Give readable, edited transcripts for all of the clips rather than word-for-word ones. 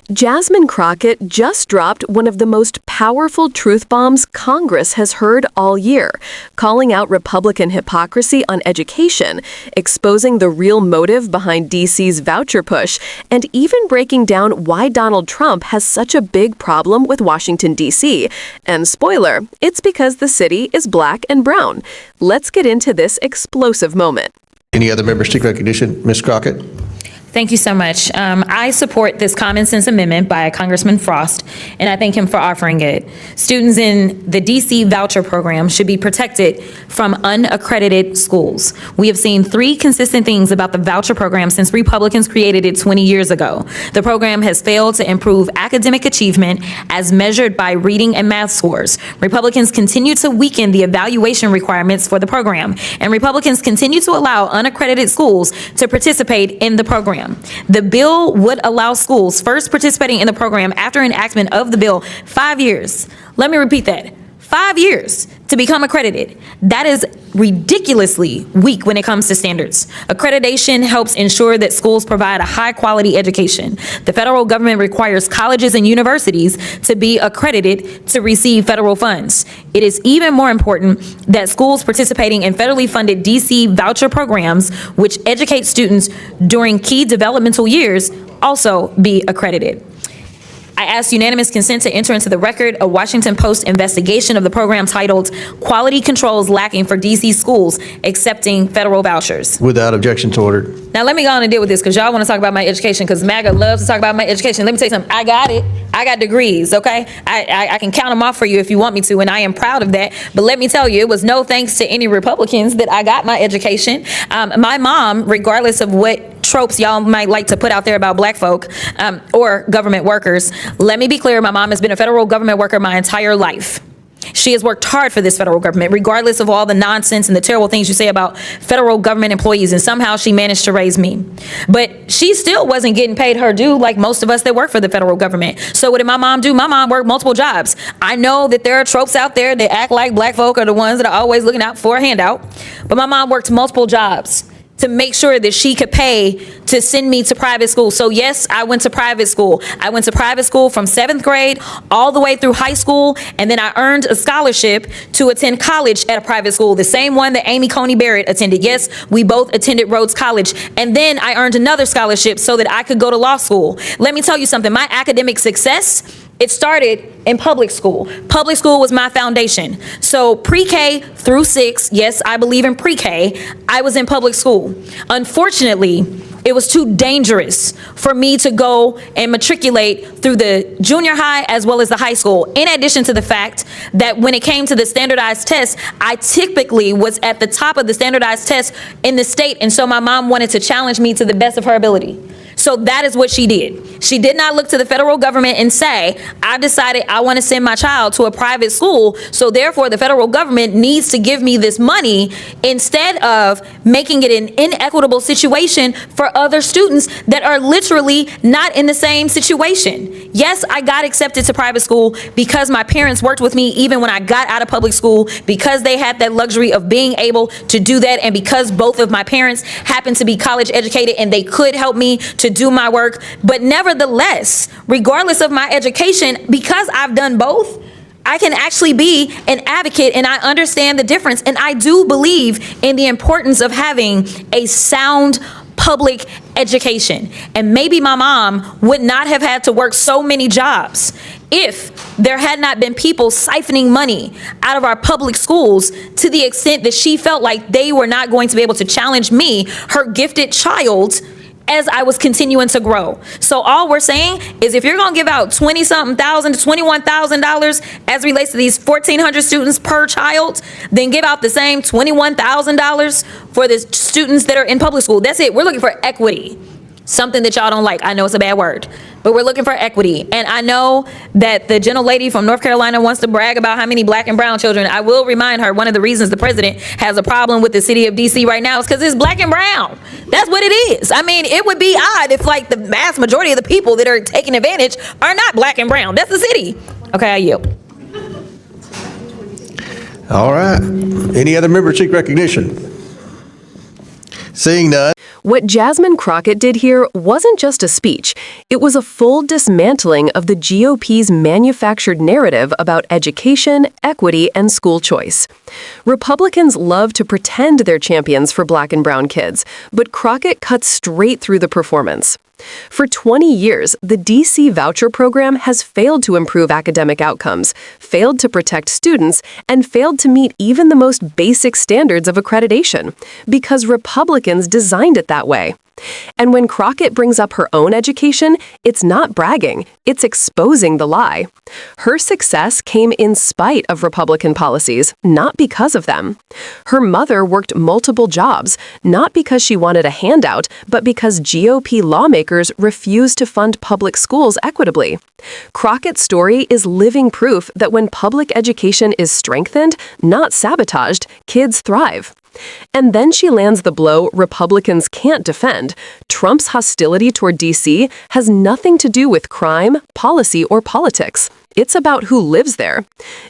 Jasmine Crockett just dropped one of the most powerful truth bombs Congress has heard all year, calling out Republican hypocrisy on education, exposing the real motive behind DC's voucher push, and even breaking down why Donald Trump has such a big problem with Washington, D.C. And spoiler, it's because the city is black and brown. Let's get into this explosive moment. Any other members seek recognition? Ms. Crockett. Thank you so much. I support this common sense amendment by Congressman Frost, and I thank him for offering it. Students in the DC voucher program should be protected from unaccredited schools. We have seen three consistent things about the voucher program since Republicans created it 20 years ago. The program has failed to improve academic achievement as measured by reading and math scores. Republicans continue to weaken the evaluation requirements for the program, and Republicans continue to allow unaccredited schools to participate in the program. The bill would allow schools first participating in the program after enactment of the bill 5 years. Let me repeat that. 5 years to become accredited. That is ridiculously weak when it comes to standards. Accreditation helps ensure that schools provide a high quality education. The federal government requires colleges and universities to be accredited to receive federal funds. It is even more important that schools participating in federally funded DC voucher programs, which educate students during key developmental years, also be accredited. I ask unanimous consent to enter into the record a Washington Post investigation of the program titled "Quality Controls Lacking for DC Schools Accepting Federal Vouchers." Without objection to ordered. Now let me go on and deal with this because y'all want to talk about my education because MAGA loves to talk about my education. Let me tell you something. I got it. I got degrees, okay? I can count them off for you if you want me to, and I am proud of that. But let me tell you, it was no thanks to any Republicans that I got my education. My mom, regardless of what tropes y'all might like to put out there about black folk or government workers, let me be clear, my mom has been a federal government worker my entire life. She has worked hard for this federal government, regardless of all the nonsense and the terrible things you say about federal government employees, and somehow she managed to raise me. But she still wasn't getting paid her due like most of us that work for the federal government. So what did my mom do? My mom worked multiple jobs. I know that there are tropes out there that act like black folk are the ones that are always looking out for a handout, but my mom worked multiple jobs to make sure that she could pay to send me to private school. So yes, I went to private school. I went to private school from 7th grade all the way through high school, and then I earned a scholarship to attend college at a private school, the same one that Amy Coney Barrett attended. Yes, we both attended Rhodes College, and then I earned another scholarship so that I could go to law school. Let me tell you something, my academic success, it started in public school. Public school was my foundation. So pre-K through 6, yes, I believe in pre-K, I was in public school. Unfortunately, it was too dangerous for me to go and matriculate through the junior high as well as the high school. In addition to the fact that when it came to the standardized tests, I typically was at the top of the standardized test in the state, and so my mom wanted to challenge me to the best of her ability. So that is what she did. She did not look to the federal government and say, I decided I want to send my child to a private school, so therefore the federal government needs to give me this money, instead of making it an inequitable situation for other students that are literally not in the same situation. Yes, I got accepted to private school because my parents worked with me even when I got out of public school, because they had that luxury of being able to do that, and because both of my parents happened to be college educated and they could help me to do my work. But nevertheless, regardless of my education, because I've done both, I can actually be an advocate, and I understand the difference. And I do believe in the importance of having a sound public education. And maybe my mom would not have had to work so many jobs if there had not been people siphoning money out of our public schools to the extent that she felt like they were not going to be able to challenge me, her gifted child, as I was continuing to grow. So all we're saying is, if you're gonna give out $20-something thousand to $21,000 as it relates to these 1,400 students per child, then give out the same $21,000 for the students that are in public school. That's it. We're looking for equity. Something that y'all don't like. I know it's a bad word, but we're looking for equity. And I know that the gentle lady from North Carolina wants to brag about how many black and brown children. I will remind her, one of the reasons the president has a problem with the city of DC right now is because it's black and brown. That's what it is. I mean, it would be odd if like the vast majority of the people that are taking advantage are not black and brown. That's the city. Okay, I yield. All right. Any other members seek recognition? Seeing none. What Jasmine Crockett did here wasn't just a speech. It was a full dismantling of the GOP's manufactured narrative about education, equity, and school choice. Republicans love to pretend they're champions for Black and brown kids, but Crockett cut straight through the performance. For 20 years, the D.C. voucher program has failed to improve academic outcomes, failed to protect students, and failed to meet even the most basic standards of accreditation, because Republicans designed it that way. And when Crockett brings up her own education, it's not bragging, it's exposing the lie. Her success came in spite of Republican policies, not because of them. Her mother worked multiple jobs, not because she wanted a handout, but because GOP lawmakers refused to fund public schools equitably. Crockett's story is living proof that when public education is strengthened, not sabotaged, kids thrive. And then she lands the blow Republicans can't defend. Trump's hostility toward D.C. has nothing to do with crime, policy, or politics. It's about who lives there.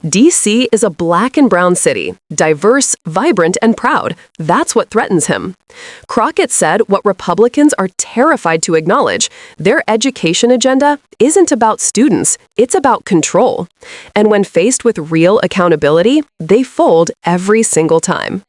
D.C. is a Black and brown city, diverse, vibrant, and proud. That's what threatens him. Crockett said what Republicans are terrified to acknowledge. Their education agenda isn't about students, it's about control. And when faced with real accountability, they fold every single time.